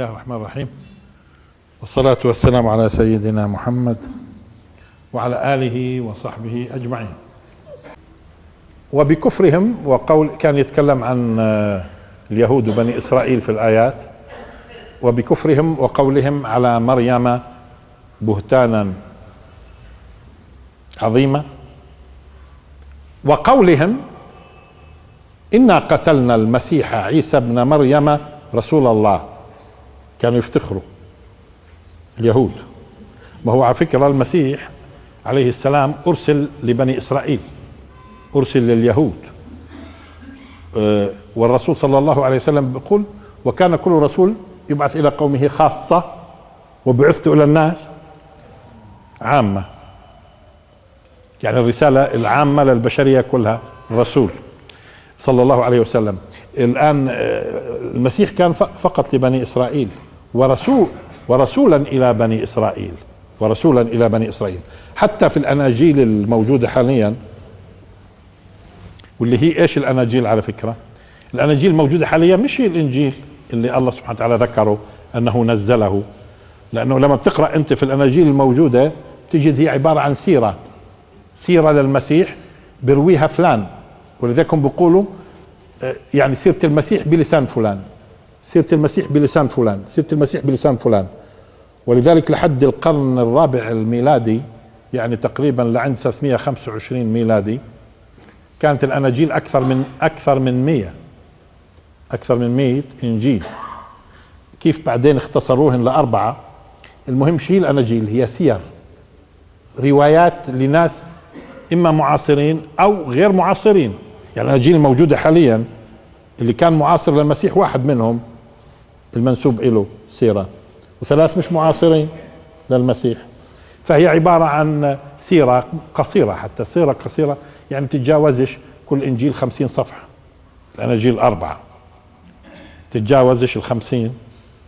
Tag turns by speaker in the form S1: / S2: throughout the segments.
S1: الله الرحمن الرحيم، والصلاة والسلام على سيدنا محمد وعلى آله وصحبه أجمعين. وبكفرهم وقول كان يتكلم عن اليهود وبني إسرائيل في الآيات، وبكفرهم وقولهم على مريم بهتانا عظيما، وقولهم إنا قتلنا المسيح عيسى ابن مريم رسول الله. كانوا يفتخروا اليهود. ما هو على فكرة المسيح عليه السلام أرسل لبني إسرائيل، أرسل لليهود، والرسول صلى الله عليه وسلم بيقول: وكان كل رسول يبعث إلى قومه خاصة وبعثت إلى الناس عامة. يعني الرسالة العامة للبشرية كلها رسول صلى الله عليه وسلم. الآن المسيح كان فقط لبني إسرائيل، ورسولا إلى بني إسرائيل، ورسولا إلى بني إسرائيل. حتى في الأناجيل الموجودة حاليا، واللي هي إيش الأناجيل على فكرة؟ الأناجيل الموجودة حاليا مش هي الإنجيل اللي الله سبحانه وتعالى ذكره أنه نزله، لأنه لما بتقرأ أنت في الأناجيل الموجودة تجد هي عبارة عن سيرة للمسيح برويها فلان، ولذلك هم بيقولوا يعني سيرة المسيح بلسان فلان، سيرة المسيح بلسان فلان، سيرة المسيح بلسان فلان. ولذلك لحد القرن الرابع الميلادي، يعني تقريبا لعند 325 ميلادي، كانت الأناجيل أكثر من 100 إنجيل. كيف بعدين اختصروهن لأربعة. المهم شيء الأناجيل هي سير، روايات لناس إما معاصرين أو غير معاصرين. يعني الأناجيل الموجودة حاليا اللي كان معاصر للمسيح واحد منهم المنسوب له سيرة، وثلاث مش معاصرين للمسيح. فهي عبارة عن سيرة قصيرة، حتى سيرة قصيرة يعني تتجاوزش كل إنجيل 50 صفحة. الأناجيل 4 تتجاوزش 50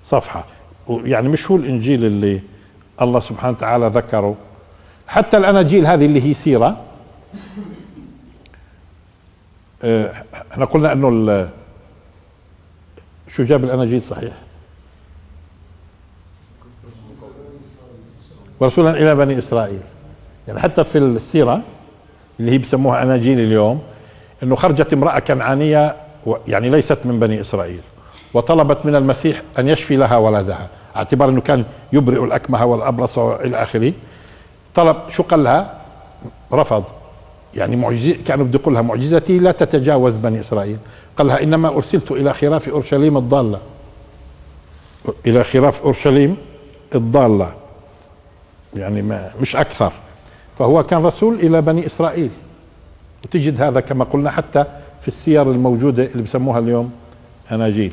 S1: صفحة. يعني مش هو الإنجيل اللي الله سبحانه وتعالى ذكره. حتى الأناجيل هذه اللي هي سيرة، احنا قلنا انه شو جاب الأناجيل صحيح؟ ورسولا إلى بني إسرائيل. يعني حتى في السيرة اللي هي بسموها أناجيل اليوم، انه خرجت امرأة كنعانية يعني ليست من بني إسرائيل، وطلبت من المسيح أن يشفي لها ولدها، اعتبار انه كان يبرئ الأكمه والأبرص إلى آخره. طلب، شو قال لها؟ رفض. يعني معجزة، كانوا بده يقول لها معجزتي لا تتجاوز بني إسرائيل. قال لها: إنما أرسلت إلى خراف أورشليم الضالة، إلى خراف أورشليم الضالة، يعني مش أكثر. فهو كان رسول إلى بني إسرائيل. وتجد هذا كما قلنا حتى في السير الموجودة اللي بسموها اليوم أناجيل.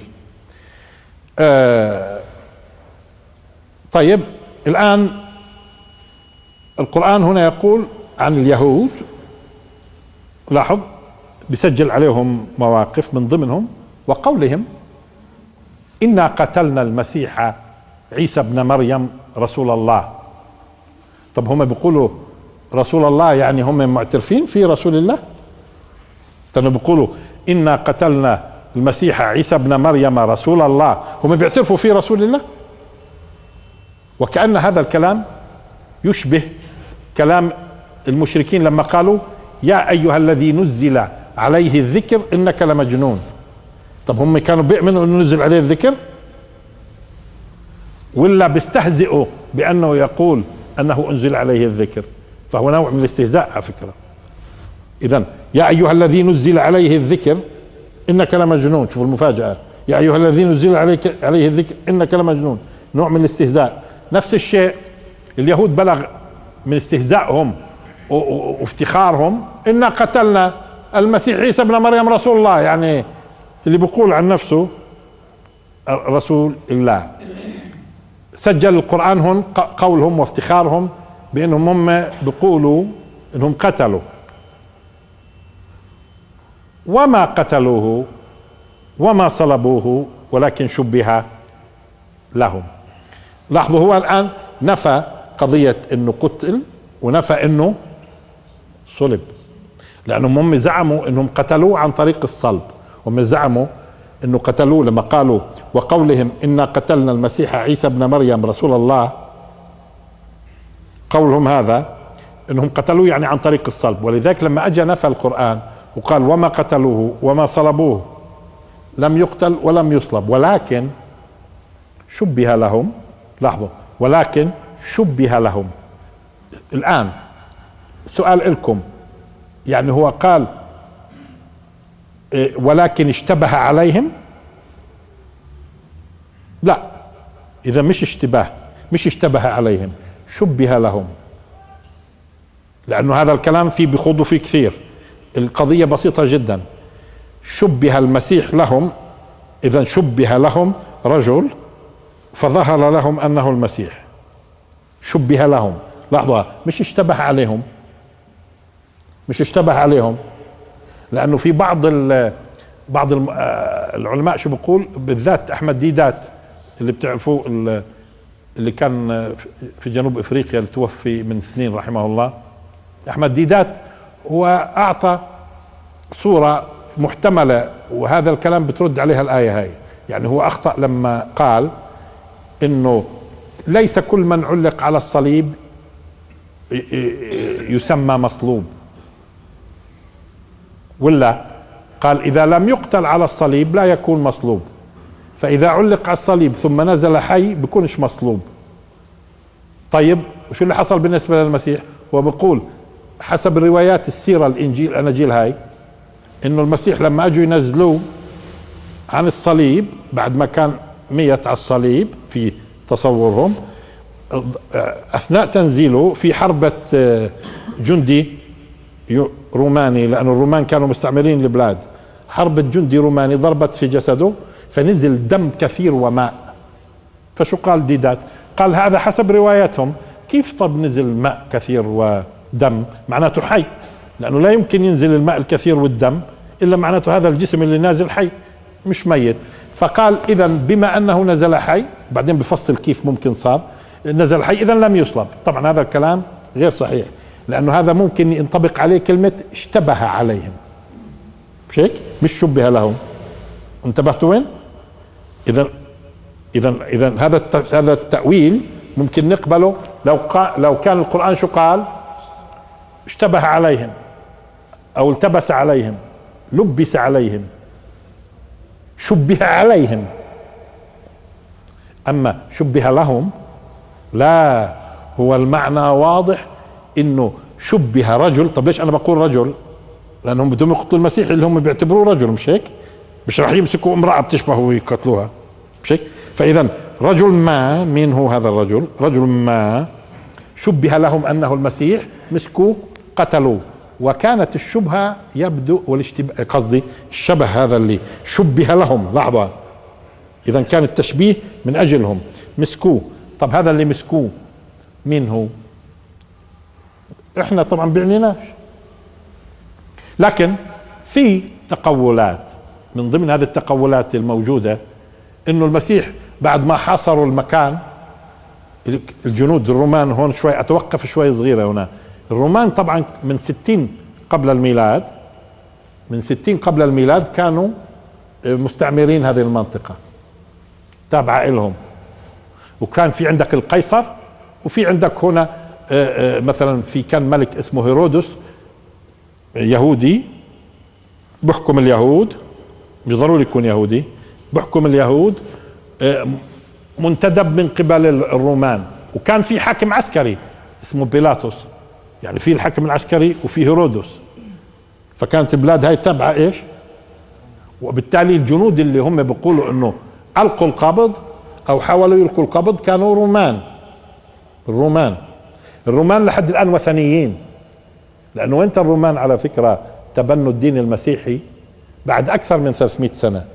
S1: طيب، الآن القرآن هنا يقول عن اليهود، لاحظ بسجل عليهم مواقف من ضمنهم وقولهم: إنا قتلنا المسيح عيسى ابن مريم رسول الله. طب هم بيقولوا رسول الله، يعني هم معترفين في رسول الله؟ كانوا بيقولوا إنا قتلنا المسيح عيسى ابن مريم رسول الله، هم بيعترفوا في رسول الله. وكأن هذا الكلام يشبه كلام المشركين لما قالوا: يا أيها الذي نزل عليه الذكر إنك لمجنون. طب هم كانوا بيؤمنوا أنه نزل عليه الذكر، ولا بيستهزئوا بأنه يقول أنه أنزل عليه الذكر؟ فهو نوع من الاستهزاء على فكرة. إذن يا أيها الذي نزل عليه الذكر إنك لمجنون. شوفوا المفاجأة: يا أيها الذي نزل عليه الذكر إنك لمجنون. نوع من الاستهزاء. نفس الشيء اليهود بلغ من استهزائهم وافتخارهم: إنا قتلنا المسيح عيسى ابن مريم رسول الله، يعني اللي بيقول عن نفسه رسول الله. سجل القرآن هون قولهم وافتخارهم بأنهم هم بيقولوا أنهم قتلوا، وما قتلوه وما صلبوه ولكن شبه لهم. لاحظوا، هو الآن نفى قضية أنه قتل ونفى أنه صلب، لأنهم هم زعموا أنهم قتلوه عن طريق الصلب. هم زعموا انه قتلوه لما قالوا وقولهم إنا قتلنا المسيح عيسى ابن مريم رسول الله، قولهم هذا انهم قتلوه يعني عن طريق الصلب. ولذلك لما اجى نفى القرآن وقال وما قتلوه وما صلبوه، لم يقتل ولم يصلب ولكن شبه لهم. لاحظوا، ولكن شبه لهم. الآن سؤال لكم، يعني هو قال ولكن اشتبه عليهم؟ لا، إذا مش اشتباه، مش اشتبه عليهم، شبه لهم، لأنه هذا الكلام فيه بخوضوا فيه كثير. القضية بسيطة جدا. شبه المسيح لهم، إذا شبه لهم رجل فظهر لهم أنه المسيح. شبه لهم، لاحظوا، مش اشتبه عليهم، مش اشتبه عليهم، لأنه في بعض العلماء شو بيقول، بالذات أحمد ديدات اللي بتعرفوه، اللي كان في جنوب افريقيا اللي توفي من سنين رحمه الله. احمد ديدات هو اعطى صورة محتملة، وهذا الكلام بترد عليها الآية هاي. يعني هو اخطأ لما قال انه ليس كل من علق على الصليب يسمى مصلوب، ولا قال اذا لم يقتل على الصليب لا يكون مصلوب، فإذا علق على الصليب ثم نزل حي بيكونش مصلوب. طيب وشو اللي حصل بالنسبة للمسيح؟ هو بقول حسب روايات السيرة الإنجيل الأناجيل هاي، إنه المسيح لما أجوا ينزلوه عن الصليب بعد ما كان ميت على الصليب في تصورهم، أثناء تنزيله في حربة جندي روماني، لأن الرومان كانوا مستعمرين البلاد، حربة جندي روماني ضربت في جسده فنزل دم كثير وماء. فشو قال ديدات؟ قال هذا حسب رواياتهم. كيف طب نزل ماء كثير ودم؟ معناته حي، لأنه لا يمكن ينزل الماء الكثير والدم إلا معناته هذا الجسم اللي نازل حي مش ميت. فقال إذا بما أنه نزل حي، بعدين بفصل كيف ممكن صار نزل حي، إذا لم يصلب. طبعا هذا الكلام غير صحيح، لأنه هذا ممكن ينطبق عليه كلمة اشتبه عليهم، مش هيك؟ مش شبه لهم. انتبهتوا وين؟ إذا هذا التأويل ممكن نقبله لو كان القرآن شو قال؟ اشتبه عليهم أو التبس عليهم، لبس عليهم، شبه عليهم. أما شبه لهم لا، هو المعنى واضح إنه شبه رجل. طب ليش أنا بقول رجل؟ لأنهم بدهم يقتلوا المسيح اللي هم بيعتبروه رجل، مش هيك؟ مش راح يمسكوا امرأة بتشبهه ويقتلوها، مش هيك؟ فإذا رجل ما، مين هو هذا الرجل؟ رجل ما شبه لهم أنه المسيح، مسكوه قتلوه. وكانت الشبهة يبدو والاشتباه، قصدي الشبه هذا اللي شبه لهم، لحظة، إذا كان التشبيه من أجلهم، مسكوه. طب هذا اللي مسكوه مين هو؟ احنا طبعا بعنيناش، لكن في تقولات. من ضمن هذه التقولات الموجودة انه المسيح بعد ما حاصروا المكان، الجنود الرومان، هون شوي اتوقف شوي صغيرة هنا، الرومان طبعا من 60 قبل الميلاد، من 60 قبل الميلاد كانوا مستعمرين هذه المنطقة تابعة لهم. وكان في عندك القيصر، وفي عندك هنا مثلا في كان ملك اسمه هيرودس يهودي بحكم اليهود، مش ضروري يكون يهودي، بحكم اليهود، منتدب من قبل الرومان. وكان في حاكم عسكري اسمه بيلاطس، يعني في الحاكم العسكري وفي هيرودس، فكانت البلاد هاي تابعة ايش؟ وبالتالي الجنود اللي هم بيقولوا انه القوا القبض او حاولوا يلقوا القبض كانوا رومان. الرومان لحد الان وثنيين، لانه انت الرومان على فكرة تبنوا الدين المسيحي بعد اكثر من 300 سنة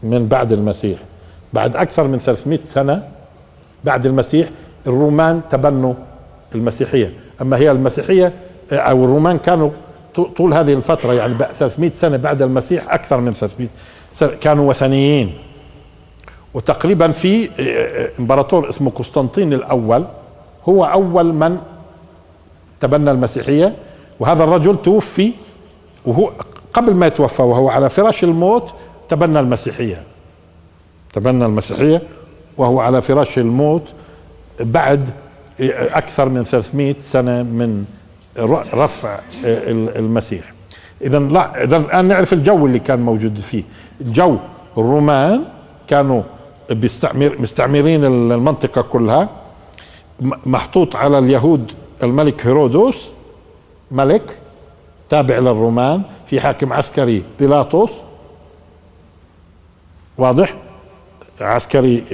S1: من بعد المسيح. بعد اكثر من 300 سنة بعد المسيح الرومان تبنوا المسيحية. اما هي المسيحية او الرومان كانوا طول هذه الفترة، يعني 300 سنة بعد المسيح، اكثر من 300 سنة كانوا وثنيين. وتقريبا في امبراطور اسمه قسطنطين الاول هو اول من تبنى المسيحية. وهذا الرجل توفي، وهو قبل ما يتوفى وهو على فراش الموت تبنى المسيحية، تبنى المسيحية وهو على فراش الموت بعد أكثر من 300 سنة من رفع المسيح. إذا لا، إذا الآن نعرف الجو اللي كان موجود فيه. الجو الرومان كانوا مستعمرين المنطقة كلها، محطوط على اليهود الملك هيرودوس، ملك تابع للرومان، في حاكم عسكري بيلاطس، واضح، عسكري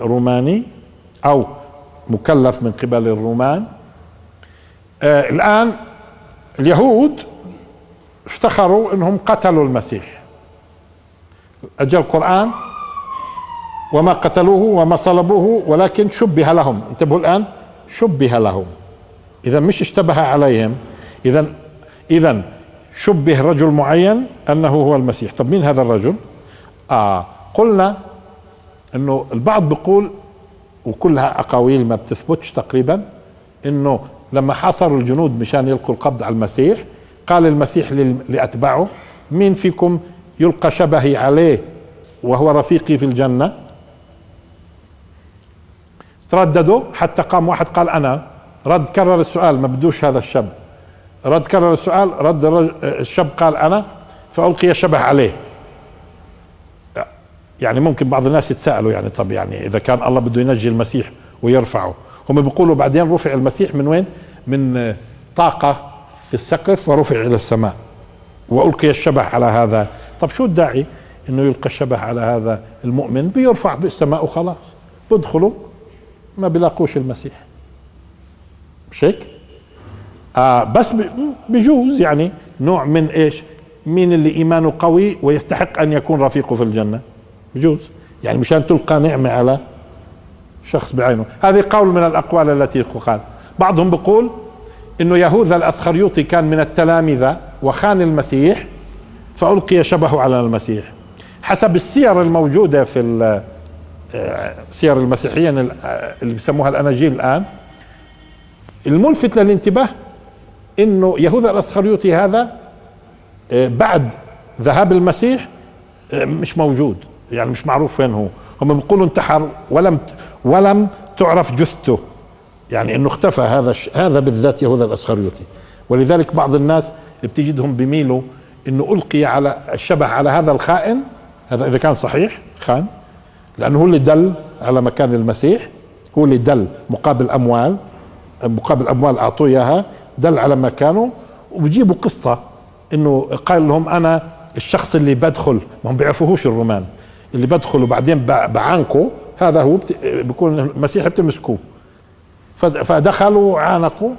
S1: روماني أو مكلف من قبل الرومان. الآن اليهود افتخروا انهم قتلوا المسيح. اجى القرآن وما قتلوه وما صلبوه ولكن شبه لهم. انتبهوا الآن، شبه لهم، اذا مش اشتبه عليهم، اذا شبه رجل معين انه هو المسيح. طب مين هذا الرجل؟ قلنا انه البعض بيقول، وكلها اقاويل ما بتثبتش تقريبا، انه لما حاصروا الجنود مشان يلقوا القبض على المسيح، قال المسيح لأتباعه: مين فيكم يلقى شبهي عليه وهو رفيقي في الجنة؟ ترددوا حتى قام واحد قال أنا. رد كرر السؤال، ما بدوش هذا الشاب. رد كرر السؤال، رد الشاب قال أنا، فألقي شبه عليه. يعني ممكن بعض الناس يتساءلوا، يعني طب يعني إذا كان الله بده ينجي المسيح ويرفعه، هم بيقولوا بعدين رفع المسيح من وين؟ من طاقة في السقف ورفع إلى السماء وألقي الشبه على هذا. طب شو الداعي إنه يلقى الشبه على هذا المؤمن؟ بيرفع بالسماء وخلاص، بدخلوا ما بيلاقوش المسيح، مش هيك؟ بس بجوز يعني نوع من إيش؟ مين اللي إيمانه قوي ويستحق أن يكون رفيقه في الجنة؟ بجوز يعني مشان تلقى نعمة على شخص بعينه. هذه قول من الأقوال التي قال. بعضهم بيقول إنه يهوذا الأسخريوطي كان من التلامذة وخان المسيح فألقي شبهه على المسيح. حسب السير الموجودة في سير المسيحيين اللي بيسموها الأناجيل الآن، الملفت للانتباه إنه يهوذا الأسخريوطي هذا بعد ذهاب المسيح مش موجود، يعني مش معروف وين هو. هم بيقولوا انتحر ولم تعرف جثته، يعني انه اختفى هذا بالذات يهوذا الاسخريوطي. ولذلك بعض الناس بتجدهم بيميلوا انه القي على الشبه على هذا الخائن، هذا اذا كان صحيح خان، لانه هو اللي دل على مكان المسيح، هو اللي دل مقابل اموال اعطوه اياها، دل على مكانه. وبيجيبوا قصه انه قال لهم انا الشخص اللي بدخل، ما هم بيعرفوهوش الرومان، اللي بدخل وبعدين بعانكو، هذا هو بيكون المسيح بتمسكوه. فدخلوا عانقوا.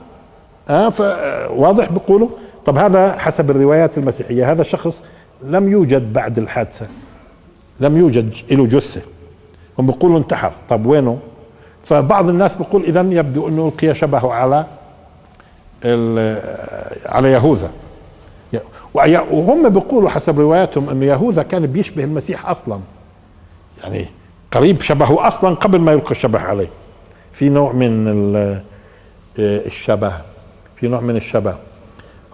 S1: واضح بيقولوا. طب هذا حسب الروايات المسيحية هذا الشخص لم يوجد بعد الحادثة، لم يوجد له جثة، هم بيقولوا انتحر. طب وينه؟ فبعض الناس بيقول اذا يبدو انه القي شبهه على يهوذا. وهم بيقولوا حسب رواياتهم انه يهوذا كان بيشبه المسيح اصلا، يعني قريب شبهه اصلا قبل ما يلقى الشبه عليه. في نوع من الشبه، في نوع من الشبه.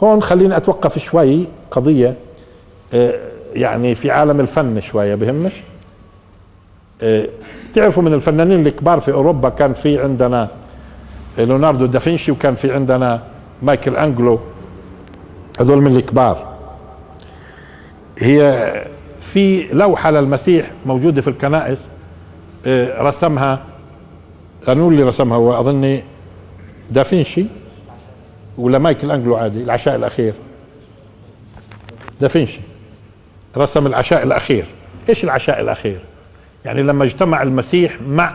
S1: هون خليني اتوقف شوي قضية يعني في عالم الفن شوية بهمش. تعرفوا من الفنانين الكبار في اوروبا كان في عندنا ليوناردو دافنشي، وكان في عندنا مايكل أنجلو، هذول من الكبار. هي في لوحة للمسيح موجودة في الكنائس، رسمها، قانون اللي رسمها هو أظني دافنشي ولا مايكل أنجلو عادي. العشاء الأخير، دافنشي رسم العشاء الأخير. إيش العشاء الأخير؟ يعني لما اجتمع المسيح مع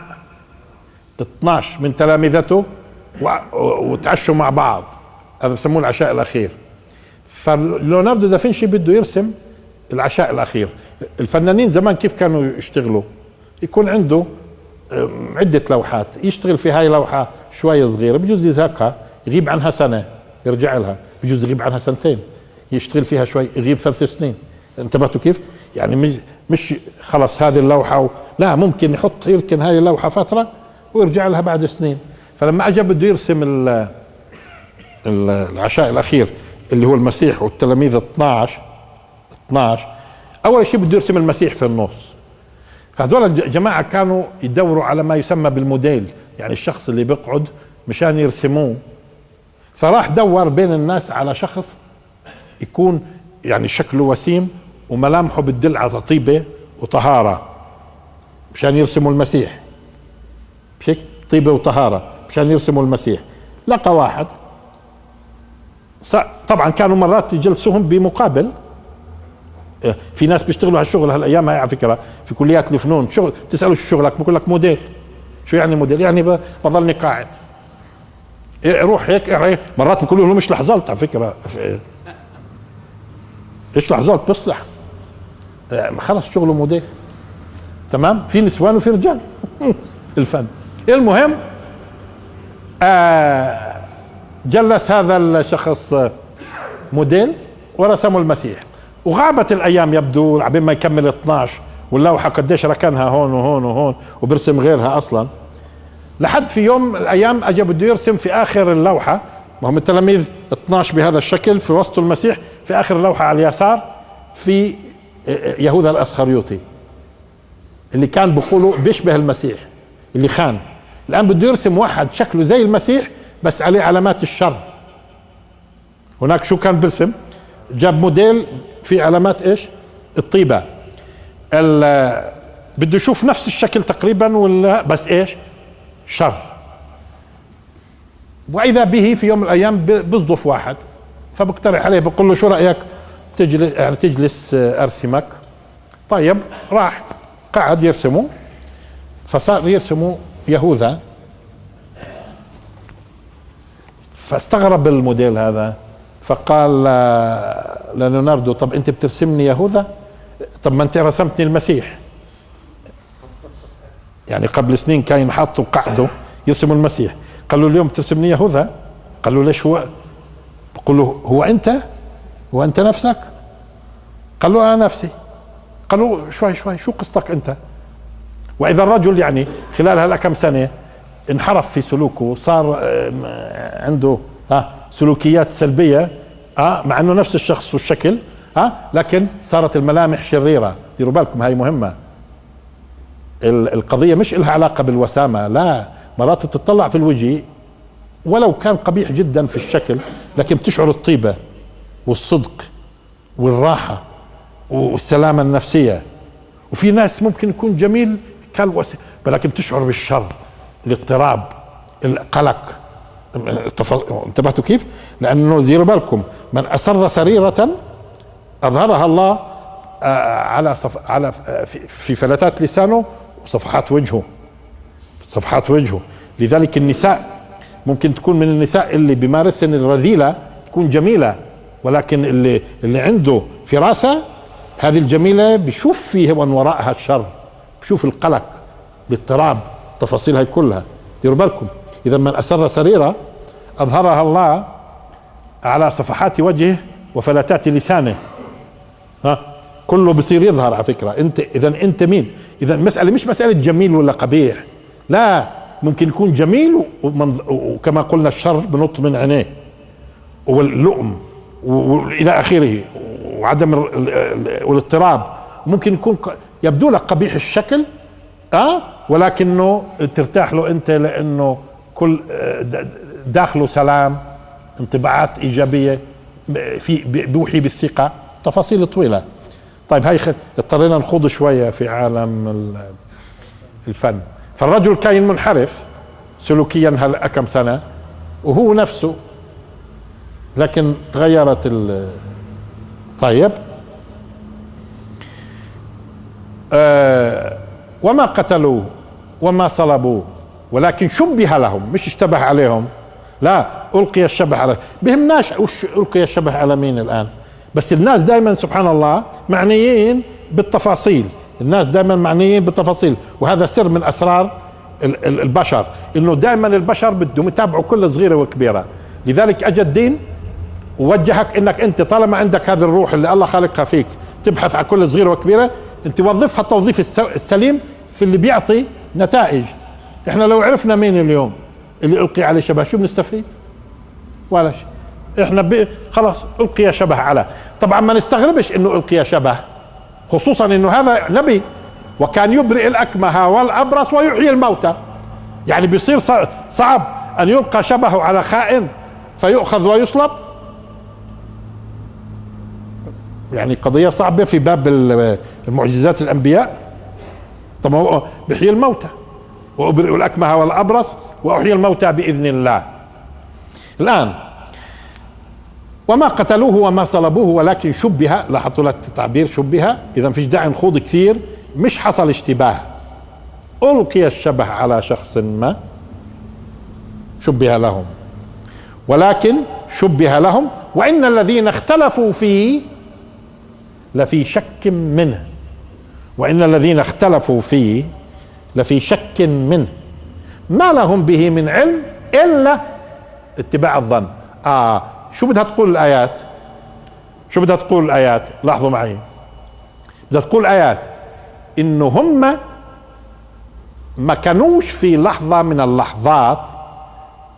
S1: 12 من تلامذته وتعشوا مع بعض، هذا بسموه العشاء الأخير. فليوناردو دافنشي بده يرسم العشاء الأخير. الفنانين زمان كيف كانوا يشتغلوا؟ يكون عنده عدة لوحات يشتغل في هاي لوحة شوية صغيرة، بجوز يزهقها يغيب عنها سنة يرجع لها، بجوز يغيب عنها سنتين يشتغل فيها شوي يغيب 3 سنين. انتبهتوا كيف؟ يعني مش خلص هذه اللوحة لا، ممكن يركن هاي اللوحة فترة ويرجع لها بعد سنين. فلما اجى بده يرسم العشاء الأخير اللي هو المسيح والتلاميذ 12، اول شيء بده يرسم المسيح في النص. هذول الجماعة كانوا يدوروا على ما يسمى بالموديل، يعني الشخص اللي بيقعد مشان يرسموه. فراح دور بين الناس على شخص يكون يعني شكله وسيم وملامحه بتدل على طيبة وطهارة مشان يرسموا المسيح. مش طيبة وطهارة مشان يرسموا المسيح. لقى واحد، طبعا كانوا مرات يجلسوهم بمقابل. في ناس بيشتغلوا هالشغل هالايام هاي على فكره في كليات الفنون، شغل تساله شو شغلك بقول لك موديل. شو يعني موديل؟ يعني بضلني قاعد روح هيك. مرات بيقولوا له مش لحظات على فكره، ايش لحظات بيصلح خلص شغله موديل. تمام، في نسوان وفي رجال الفن. المهم جلس هذا الشخص موديل ورسموا المسيح، وغابت الايام يبدو عبين ما يكمل 12، واللوحه قديش ركنها هون وهون وهون وبرسم غيرها اصلا. لحد في يوم من الايام اجى بده يرسم في اخر اللوحه، ما هم التلاميذ 12 بهذا الشكل في وسط المسيح، في اخر اللوحه على اليسار في يهوذا الاسخريوطي اللي كان بيقولوا بيشبه المسيح اللي خان. الان بده يرسم واحد شكله زي المسيح بس عليه علامات الشر. هناك شو كان برسم؟ جاب موديل في علامات ايش؟ الطيبة. بده يشوف نفس الشكل تقريبا ولا بس ايش؟ شر. واذا به في يوم من الايام بيصدف واحد فبقترح عليه بقول له شو رايك تجلس ارسمك؟ طيب راح قعد يرسمه، فصار يرسموا يهوذا. فاستغرب الموديل هذا فقال ليوناردو طب انت بترسمني يهوذا؟ طب ما انت رسمتني المسيح. يعني قبل سنين كان ينحطوا قعدوا يرسموا المسيح، قالوا اليوم ترسمني يهوذا؟ قالوا ليش هو؟ بقول له هو انت نفسك؟ قال له انا نفسي. قالوا شوي شو قصتك انت؟ واذا الرجل يعني خلال هلا كم سنه انحرف في سلوكه، صار عنده سلوكيات سلبيه مع انه نفس الشخص والشكل لكن صارت الملامح شريره. ديروا بالكم هاي مهمه. القضيه مش لها علاقه بالوسامه، لا، مرات تطلع في الوجه ولو كان قبيح جدا في الشكل لكن بتشعر الطيبه والصدق والراحه والسلامه النفسيه. وفي ناس ممكن يكون جميل ولكن تشعر بالشر، الاضطراب، القلق. انتبهتوا كيف؟ لانه ديروا بالكم من اسر سريره اظهرها الله على في فلتات لسانه وصفحات وجهه. لذلك النساء ممكن تكون من النساء اللي بمارسن الرذيله تكون جميله، ولكن اللي عنده فراسه هذه الجميله بشوف فيه من وراءها الشر، بشوف القلق، الاضطراب، التفاصيل هاي كلها. ديروا بالكم اذا من اسر سريره اظهرها الله على صفحات وجهه وفلتات لسانه. كله بصير يظهر على فكره. انت مين؟ اذا المساله مش مساله جميل ولا قبيح، لا، ممكن يكون جميل وكما قلنا الشر بنط من عينيه واللؤم والى اخره وعدم والاضطراب. ممكن يكون يبدو لك قبيح الشكل ولكنه ترتاح له انت لانه كل داخله سلام، انطباعات ايجابيه، بيوحي بالثقه، تفاصيل طويله. طيب هاي اضطرينا نخوض شويه في عالم الفن. فالرجل كان منحرف سلوكيا هلا كم سنه وهو نفسه، لكن تغيرت طيب وما قتلوه وما صلبوه ولكن شبه لهم، مش اشتبه عليهم، لا، ألقي الشبه على. بهمناش وش ألقي الشبه على مين الآن، بس الناس دائما سبحان الله معنيين بالتفاصيل. وهذا سر من أسرار البشر، إنه دائما البشر بدهم يتابعوا كل صغيرة وكبيرة. لذلك أجى الدين ووجهك إنك أنت طالما عندك هذه الروح اللي الله خالقها فيك تبحث عن كل صغيرة وكبيرة، أنت وظفها التوظيف السليم في اللي بيعطي نتائج. إحنا لو عرفنا مين اليوم اللي ألقي عليه شبه شو بنستفيد؟ ولا شيء. إحنا خلاص ألقي شبه على. طبعا ما نستغربش إنه ألقي شبه، خصوصا انه هذا نبي، وكان يبرئ الاكمه والابرص ويحيي الموتى. يعني بيصير صعب ان يلقى شبهه على خائن فيؤخذ ويصلب. يعني قضية صعبة في باب المعجزات الانبياء. طب هو بيحيي الموتى، وابرئ الاكمه والابرص واحيي الموتى باذن الله. الان وما قتلوه وما صلبوه ولكن شبه، لاحظتوا لك التعبير شبه، اذا فيش داعي نخوض كثير، مش حصل اشتباه، القي الشبه على شخص ما شبه لهم، ولكن شبه لهم وان الذين اختلفوا فيه لفي شك منه، وان الذين اختلفوا فيه لفي شك منه ما لهم به من علم الا اتباع الظن. شو بدها تقول الآيات؟ شو بدها تقول الآيات؟ لاحظوا معي، بدها تقول آيات إنه هم ما كانوش في لحظة من اللحظات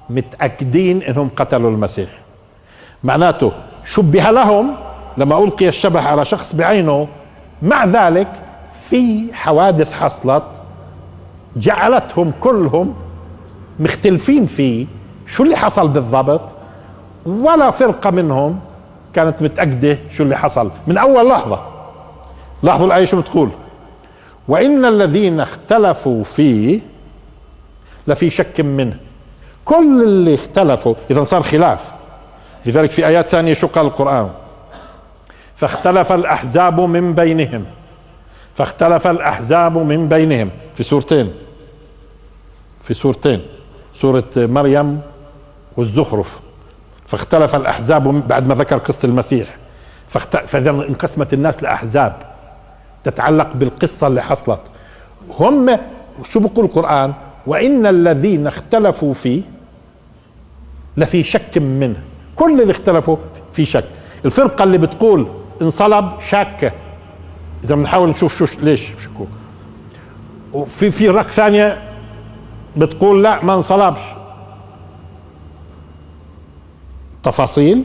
S1: متأكدين إنهم قتلوا المسيح. معناته شبه لهم لما ألقي الشبه على شخص بعينه، مع ذلك في حوادث حصلت جعلتهم كلهم مختلفين فيه شو اللي حصل بالضبط، ولا فرقة منهم كانت متأكدة شو اللي حصل من أول لحظة. لاحظوا الآية شو بتقول: وإن الذين اختلفوا فيه لفي شك منه. كل اللي اختلفوا، إذا صار خلاف. لذلك في آيات ثانية شو قال القرآن: فاختلف الأحزاب من بينهم. فاختلف الأحزاب من بينهم في سورتين، سورة مريم والزخرف. فاختلف الأحزاب بعد ما ذكر قصة المسيح، فإذا انقسمت الناس لأحزاب تتعلق بالقصة اللي حصلت. هم شو بيقول القرآن؟ وإن الذين اختلفوا فيه لفي شك منه. كل اللي اختلفوا في شك. الفرقة اللي بتقول انصلب شاكة، إذا بنحاول نشوف شو ليش شكوا. وفي فرق ثانية بتقول لا ما انصلبش. تفاصيل.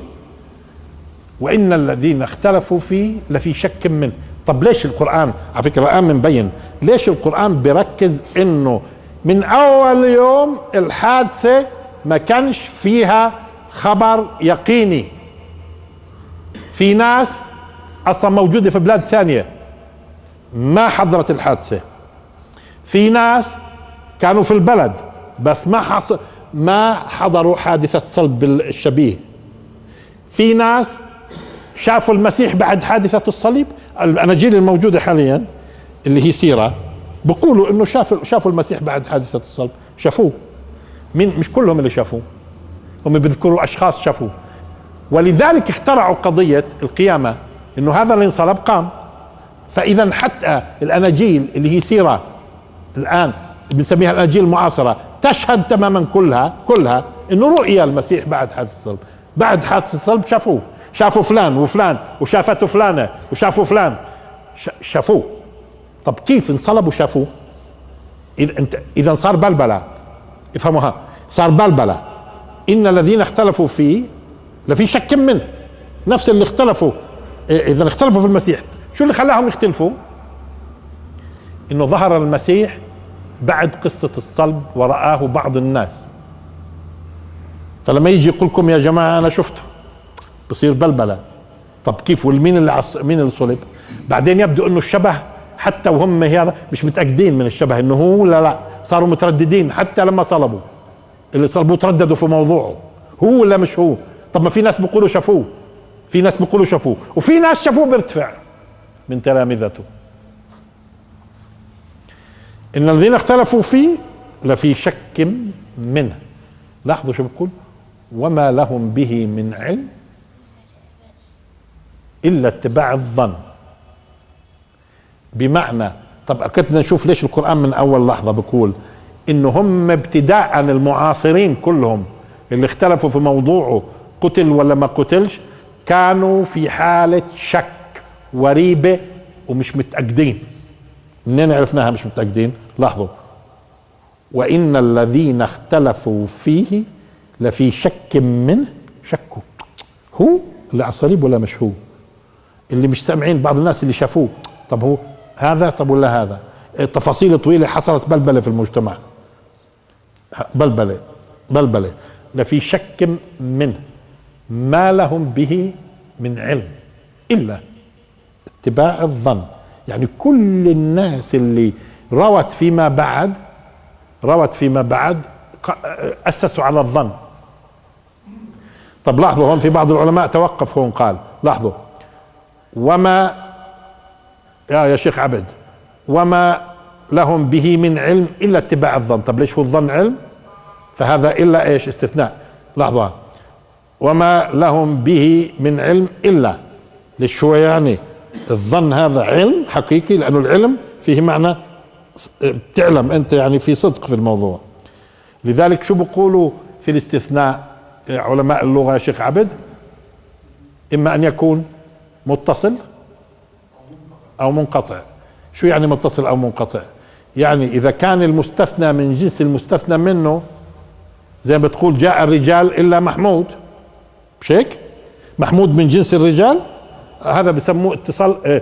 S1: وإن الذين اختلفوا فيه لفي شك منه. طب ليش القرآن، على فكرة الآن مبين ليش القرآن بركز إنه من أول يوم الحادثة ما كانش فيها خبر يقيني. في ناس أصلا موجودة في بلاد ثانية ما حضرت الحادثة، في ناس كانوا في البلد بس ما حضروا حادثة صلب الشبيه، في ناس شافوا المسيح بعد حادثة الصليب. الأناجيل الموجودة حاليا اللي هي سيرة بقولوا إنه شافوا المسيح بعد حادثة الصلب، شافوه. مش كلهم اللي شافوه، هم بيذكروا أشخاص شافوه. ولذلك اخترعوا قضية القيامة، إنه هذا اللي انصلب قام. فإذا حتى الأناجيل اللي هي سيرة الآن بنسميها الأناجيل المعاصرة تشهد تماما كلها إنه رؤيا المسيح بعد حادثة الصلب. بعد حادثة الصلب شافوا فلان وفلان، وشافته فلانة وشافوا فلان، شافوه. طب كيف انصلب وشافوه؟ إذا صار بلبلة. افهموها، صار بلبلة. إن الذين اختلفوا فيه لفي شك منه. نفس اللي اختلفوا، إذا اختلفوا في المسيح، شو اللي خلاهم يختلفوا؟ إنه ظهر المسيح بعد قصة الصلب ورآه بعض الناس، فلما يجي يقول لكم يا جماعة أنا شفته، بصير بلبلة. طب كيف؟ والمين مين اللي صلب؟ بعدين يبدو إنه الشبه، حتى وهم هذا مش متأكدين من الشبه إنه هو لا صاروا مترددين. حتى لما صلبوا، اللي صلبوه ترددوا في موضوعه، هو ولا مش هو. طب ما في ناس بيقولوا شافوه، في ناس بيقولوا شافوه، وفي ناس شافوه بيرتفع من تلامذته. إن الذين اختلفوا فيه لفي شك منه. لاحظوا شو بقول: وما لهم به من علم إلا اتباع الظن. بمعنى، طب كنت نشوف ليش القرآن من أول لحظة بقول إنه هم ابتداء المعاصرين كلهم اللي اختلفوا في موضوعه قتل ولا ما قتلش، كانوا في حالة شك وريبة ومش متأكدين. منين عرفناها مش متأكدين؟ لاحظوا: وإن الذين اختلفوا فيه لفي شك منه. شكوا هو اللي على الصليب ولا مش هو؟ اللي مش سامعين بعض الناس اللي شافوه، طب هو هذا طب ولا هذا؟ التفاصيل طويلة، حصلت بلبلة في المجتمع، بلبلة لا في شك منه، ما لهم به من علم إلا اتباع الظن. يعني كل الناس اللي روت فيما بعد أسسوا على الظن. طب لاحظوا هون في بعض العلماء توقف هون، قال لاحظوا وما يا شيخ عبد وما لهم به من علم إلا اتباع الظن. طب ليش هو الظن علم؟ فهذا إلا ايش؟ استثناء. لاحظوا وما لهم به من علم إلا، ليش هو يعني الظن هذا علم حقيقي، لأنه العلم فيه معنى بتعلم أنت، يعني في صدق في الموضوع. لذلك شو بقولوا في الاستثناء علماء اللغة يا شيخ عبد؟ إما أن يكون متصل أو منقطع. شو يعني متصل أو منقطع؟ يعني إذا كان المستثنى من جنس المستثنى منه، زي ما بتقول جاء الرجال إلا محمود، مش هيك؟ محمود من جنس الرجال، هذا بسموه اتصال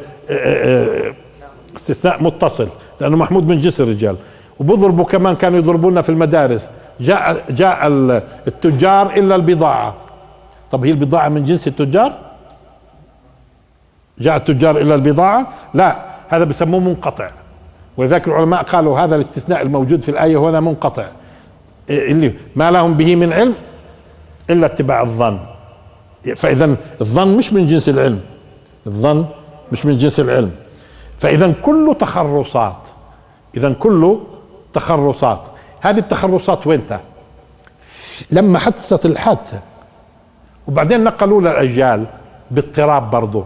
S1: استثناء متصل، لأنه محمود من جنس الرجال. وبضربوا كمان، كانوا يضربونا في المدارس، جاء التجار إلا البضاعة. طب هي البضاعة من جنس التجار؟ جاء التجار إلا البضاعة؟ لا، هذا بسموه منقطع. ولذلك العلماء قالوا هذا الاستثناء الموجود في الآية هنا منقطع، اللي ما لهم به من علم إلا اتباع الظن. فإذا الظن مش من جنس العلم، الظن مش من جنس العلم. فإذا كله تخرصات. هذه التخرصات وينتا؟ لما حدثت الحادثة وبعدين نقلوا للأجيال باضطراب برضه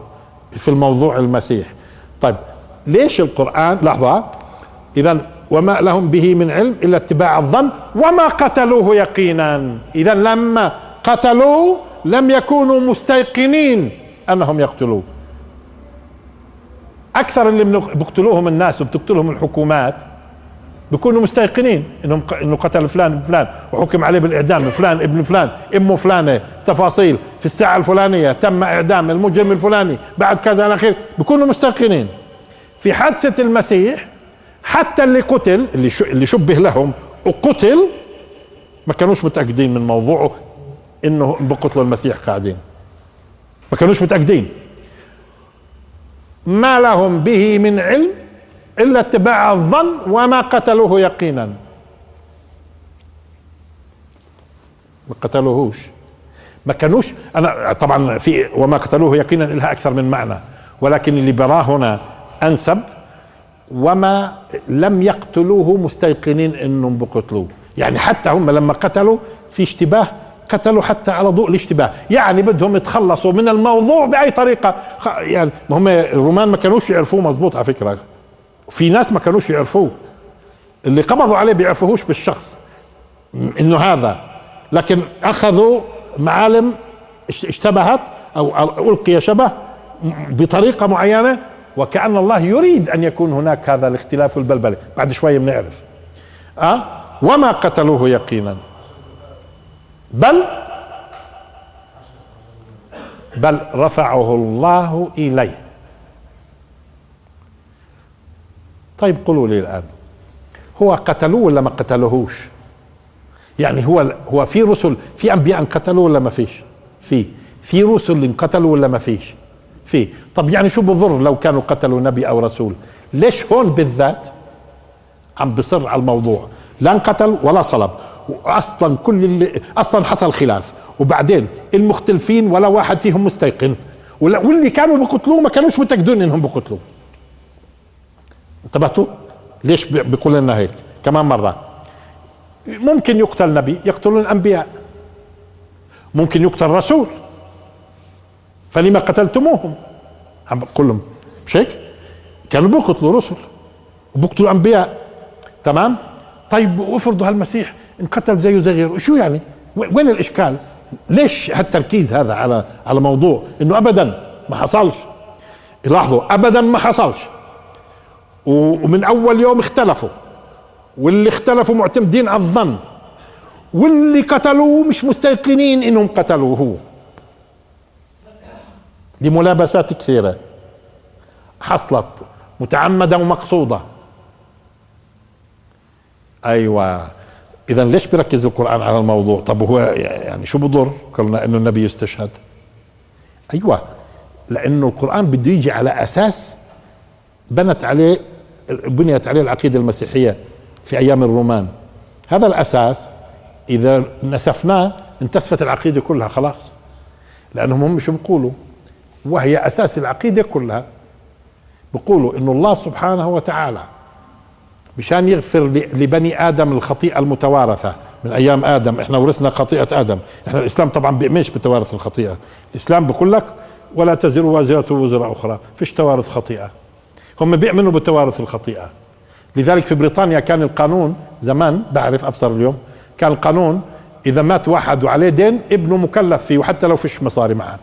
S1: في الموضوع المسيح. طيب ليش القرآن؟ لحظة، إذا وما لهم به من علم إلا اتباع الظن وما قتلوه يقينا. إذا لما قتلوه لم يكونوا مستيقنين أنهم يقتلوه. أكثر اللي بيقتلوهم الناس وبتقتلهم الحكومات بيكونوا مستيقنين انه قتل فلان ابن فلان وحكم عليه بالاعدام، فلان ابن فلان امه فلانه، تفاصيل في الساعه الفلانيه تم اعدام المجرم الفلاني بعد كذا الى اخره، بيكونوا مستيقنين. في حادثه المسيح حتى اللي قتل، اللي شبه لهم وقتل، ما كانوش متاكدين من موضوعه انه بقتلوا المسيح قاعدين، ما كانوش متاكدين. ما لهم به من علم إلا اتباع الظن وما قتلوه يقينا. ما قتلوهوش، ما كانوش. أنا طبعا في وما قتلوه يقينا لها أكثر من معنى، ولكن اللي براه هنا أنسب وما لم يقتلوه مستيقنين إنهم بقتلوه. يعني حتى هم لما قتلوا في اشتباه، قتلوا حتى على ضوء الاشتباه، يعني بدهم يتخلصوا من الموضوع بأي طريقة. يعني هم الرومان ما كانوش يعرفوه مزبوط على فكرة، في ناس ما كانوش يعرفوه، اللي قبضوا عليه بيعرفوهوش بالشخص انه هذا، لكن اخذوا معالم اشتبهت او القي شبه بطريقة معينة، وكأن الله يريد ان يكون هناك هذا الاختلاف والبلبلة. بعد شوية بنعرف. وما قتلوه يقينا بل رفعه الله إليه. طيب قولوا لي الآن، هو قتلوه ولا ما قتلوهوش؟ يعني هو في رسل، في أنبياء انقتلوا ولا ما فيش؟ في رسل انقتلوا ولا ما فيش؟ في. طب يعني شو بضر لو كانوا قتلوا نبي أو رسول؟ ليش هون بالذات عم بصر على الموضوع؟ لا انقتل ولا صلب، واصلا كل اللي اصلا حصل خلاف، وبعدين المختلفين ولا واحد فيهم مستيقن، واللي كانوا بقتلوه ما كانوش متاكدين انهم بقتلوه. انتبهتوا؟ ليش بيقول لنا هيك كمان مره؟ ممكن يقتل نبي، يقتلون الانبياء، ممكن يقتل رسول، فلما قتلتموهم؟ عم بقول لهم مش هيك؟ كانوا بيقتلوا رسل وبيقتلوا انبياء، تمام؟ طيب وافرضوا هالمسيح انقتل زيه زي غيره، شو يعني؟ وين الاشكال؟ ليش هالتركيز هذا على موضوع انه ابدا ما حصلش؟ لاحظوا، ابدا ما حصلش، ومن اول يوم اختلفوا، واللي اختلفوا معتمدين على الظن، واللي قتلوه مش مستيقنين انهم قتلوه هو. لملابسات كثيرة حصلت متعمدة ومقصودة. ايوه، اذا ليش بيركز القرآن على الموضوع؟ طب هو يعني شو بضر قلنا انه النبي يستشهد؟ ايوه، لانه القرآن بده يجي على اساس بنيت عليه العقيدة المسيحية في ايام الرومان. هذا الاساس اذا نسفناه انتسفت العقيدة كلها خلاص، لانهم هم شو بيقولوا؟ وهي اساس العقيدة كلها، بيقولوا انه الله سبحانه وتعالى مشان يغفر لبني ادم الخطيئة المتوارثة من ايام ادم. احنا ورثنا خطيئة ادم. احنا الاسلام طبعا بيؤمنش بتوارث الخطيئة. الاسلام بيقول لك ولا تزر وازرة وزر اخرى، فيش توارث خطيئة. هم بيؤمنوا بتوارث الخطيئة. لذلك في بريطانيا كان القانون زمان، بعرف ابصر اليوم، كان القانون اذا مات واحد وعليه دين ابنه مكلف فيه وحتى لو فيش مصاري معه،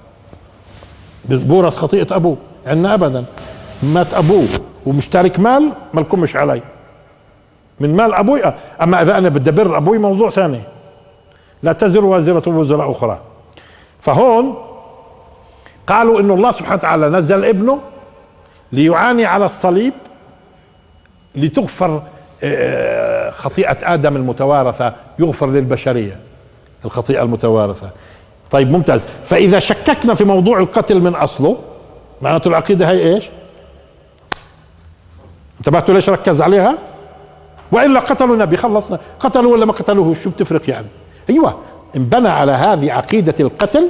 S1: بورث خطيئة ابوه. عندنا ابدا، مات ابوه ومشترك مال مالكم مش علي من مال ابوي. اما اذا انا بدي ابر ابوي موضوع ثاني. لا تزر وازرة وزر اخرى. فهون قالوا انه الله سبحانه وتعالى نزل ابنه ليعاني على الصليب لتغفر خطيئة ادم المتوارثة، يغفر للبشرية الخطيئة المتوارثة. طيب ممتاز. فاذا شككنا في موضوع القتل من اصله معناته العقيدة هي ايش؟ انتبهتوا ليش ركز عليها؟ والا قتلوا النبي خلصنا، قتلوا ولا ما قتلوه شو بتفرق يعني؟ ايوه، انبنى على هذه عقيدة القتل.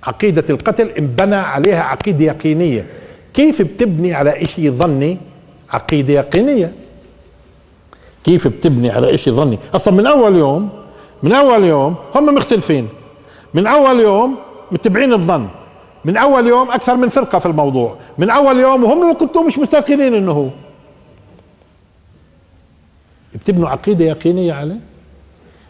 S1: عقيدة القتل انبنى عليها عقيدة يقينية. كيف بتبني على اشي ظني عقيدة يقينية؟ كيف بتبني على اشي ظني؟ اصلا من اول يوم هم مختلفين، من اول يوم متبعين الظن، من اول يوم اكثر من فرقة في الموضوع، من اول يوم وهم كنتوا مش مستيقنين انه هو. بتبنوا عقيدة يقينية عليه.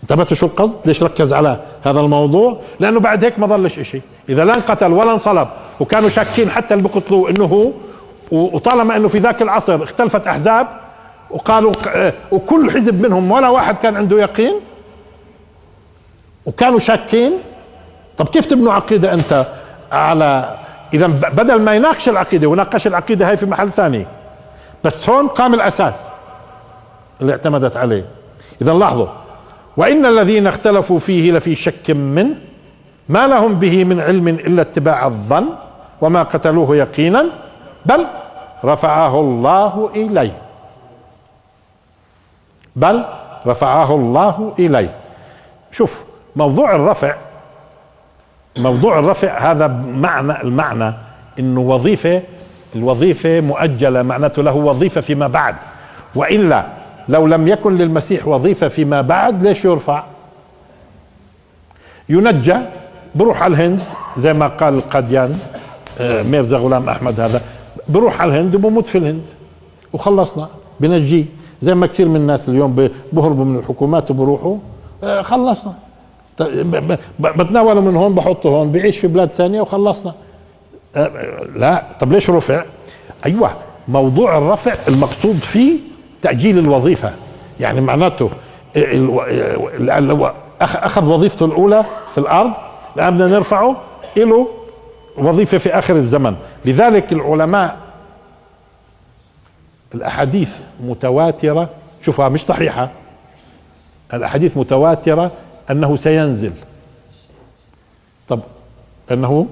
S1: انتبهتوا شو القصد؟ ليش ركز على هذا الموضوع؟ لانه بعد هيك ما ضلش اشي. اذا لا انقتل ولا انصلب وكانوا شاكين حتى اللي بقتلوه انه هو، وطالما انه في ذاك العصر اختلفت احزاب وقالوا وكل حزب منهم ولا واحد كان عنده يقين وكانوا شاكين. طب كيف تبنوا عقيدة انت على؟ اذا بدل ما يناقش العقيدة وناقش العقيدة هاي في محل ثاني، بس هون قام الاساس اللي اعتمدت عليه. اذا لاحظوا، وان الذين اختلفوا فيه لفي شك منه ما لهم به من علم الا اتباع الظن وما قتلوه يقينا بل رفعه الله اليه. بل رفعه الله اليه. شوف موضوع الرفع هذا المعنى انه الوظيفة مؤجلة، معناته له وظيفة فيما بعد. وإلا لو لم يكن للمسيح وظيفة فيما بعد ليش يرفع؟ ينجى، بروح على الهند زي ما قال القاديان ميرزا غلام أحمد، هذا بروح على الهند وبموت في الهند وخلصنا، بنجيه. زي ما كثير من الناس اليوم بهربوا من الحكومات وبروحوا، خلصنا، بتناوله من هون بحطه هون، بيعيش في بلاد ثانية وخلصنا. لا، طب ليش رفع؟ ايوه، موضوع الرفع المقصود فيه تأجيل الوظيفة. يعني معناته اخذ وظيفته الاولى في الارض، الان بدنا نرفعه له وظيفة في اخر الزمن. لذلك العلماء الاحاديث متواترة، شوفها مش صحيحة، الاحاديث متواترة انه سينزل. طب انه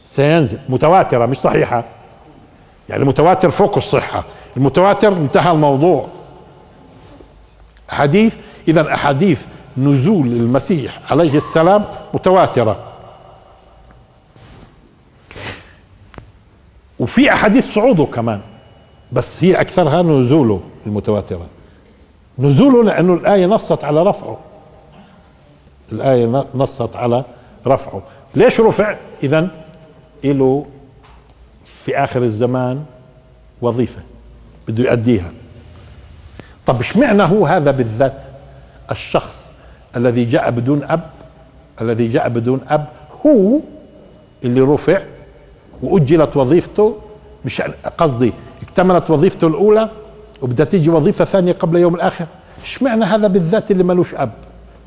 S1: سينزل متواترة مش صحيحة، يعني متواتر فوق الصحة، المتواتر انتهى الموضوع. حديث، اذا احاديث نزول المسيح عليه السلام متواترة. وفي احاديث صعوده كمان، بس هي اكثرها نزوله المتواترة. نزوله لانه الآية نصت على رفعه، الآية نصت على رفعه. ليش رفع؟ اذا له في اخر الزمان وظيفة بده يؤديها. طب اشمعنى هو هذا بالذات الشخص الذي جاء بدون اب هو اللي رفع واجلت وظيفته؟ مش قصدي اكتملت وظيفته الاولى وبدها تيجي وظيفة ثانية قبل يوم الاخر. اشمعنى هذا بالذات اللي ملوش اب؟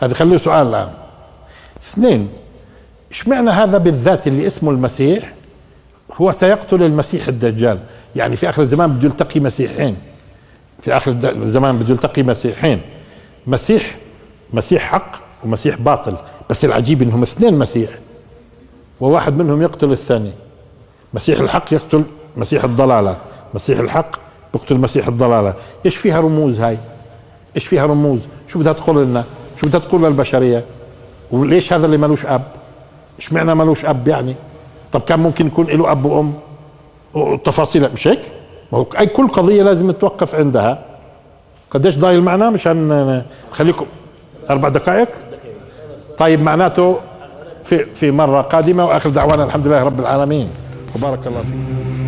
S1: هذا خليه سؤال الان. اثنين، اشمعنى هذا بالذات اللي اسمه المسيح هو سيقتل المسيح الدجال. يعني في آخر الزمان بده يلتقي مسيحين، في آخر الزمان بده يلتقي مسيحين، مسيح حق ومسيح باطل. بس العجيب انهم اثنين مسيح، وواحد منهم يقتل الثاني. مسيح الحق يقتل مسيح الضلالة، مسيح الحق يقتل مسيح الضلالة. ايش فيها رموز هاي؟ ايش فيها رموز؟ شو بدها تقول لنا؟ شو بدها تقول للبشرية؟ وليش هذا اللي ملوش اب؟ ايش معنى ملوش اب يعني؟ طب كان ممكن يكون له اب وام وتفاصيل، مش هيك؟ ما هو اي كل قضية لازم نتوقف عندها. قديش ضايل معنا مشان نخليكم 4 دقائق؟ طيب معناته في مرة قادمة، واخر دعوانا الحمد لله رب العالمين وبارك الله فيكم.